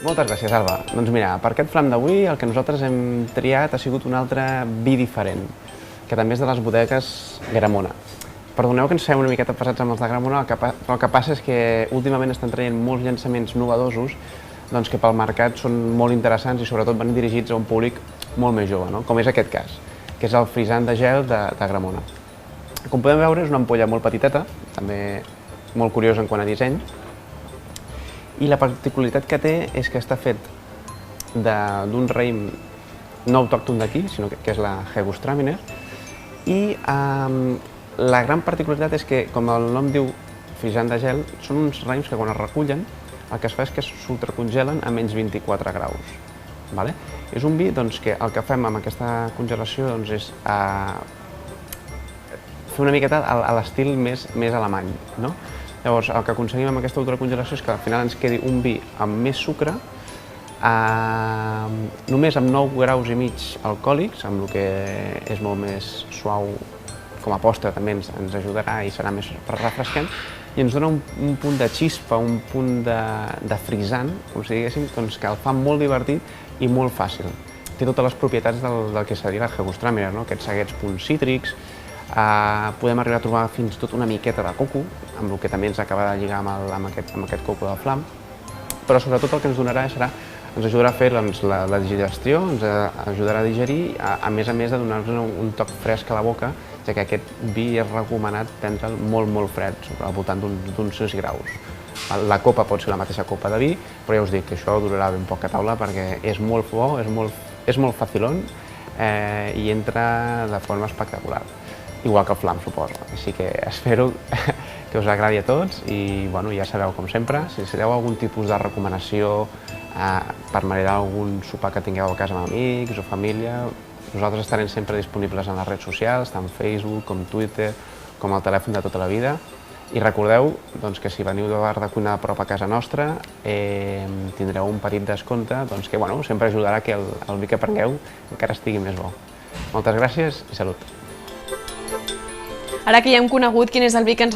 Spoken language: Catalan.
Moltes gràcies, Alba. Doncs mira, per aquest flam d'avui el que nosaltres hem triat ha sigut un altre vi diferent, que també és de les bodegues Gramona. Perdoneu que ens fem una miqueta pesats amb els de Gramona, però el que passa és que últimament estan traient molts llançaments novedosos que pel mercat són molt interessants i sobretot van dirigits a un públic molt més jove, com és aquest cas, que és el frisant de gel de Gramona. Com podem veure, és una ampolla molt petiteta, també molt curiosa en quant a disseny, i la particularitat que té és que està fet d'un raïm no autòcton d'aquí, sinó que és la Gewürztraminer, i la gran particularitat és que, com el nom diu, frisant de gel, són uns raïms que quan es recullen el que es fa és que s'ultracongelen a menys 24 graus. És un vi que el que fem amb aquesta congelació és fer una miqueta a l'estil més alemany. Llavors, el que aconseguim amb aquesta ultracongelació és que al final ens quedi un vi amb més sucre, només amb 9 graus i mig alcohòlics, amb el que és molt més suau com a postre també ens ajudarà i serà més refrescant, i ens dona un punt de xispa, un punt de frisant, com si diguéssim, que el fa molt divertit i molt fàcil. Té totes les propietats del que seria la Gewürztraminer, aquests seguets punts cítrics. Podem arribar a trobar fins i tot una miqueta de coco, amb el que també ens acaba de lligar amb aquest coco del flam, però sobretot el que ens donarà ens ajudarà a fer la digestió, ens ajudarà a digerir, a més de donar-nos un toc fresc a la boca, ja que aquest vi és recomanat prendre'l molt fred, al voltant d'uns 6 graus. La copa pot ser la mateixa copa de vi, però ja us dic que això durarà ben poc a taula perquè és molt bo, és molt facilón i entra de forma espectacular. Igual que el flam, suposo. Així que espero que us agradi a tots i ja sabeu, com sempre, si necessiteu algun tipus de recomanació per maridar algun sopar que tingueu a casa amb amics o família, nosaltres estarem sempre disponibles en les redes socials, tant Facebook com Twitter, com el telèfon de tota la vida. I recordeu que si veniu de bar de cuina a prop a casa nostra tindreu un petit descompte que sempre ajudarà que el vi que prengueu encara estigui més bo. Moltes gràcies i salut! Ara que ja hem conegut quin és el vi que ens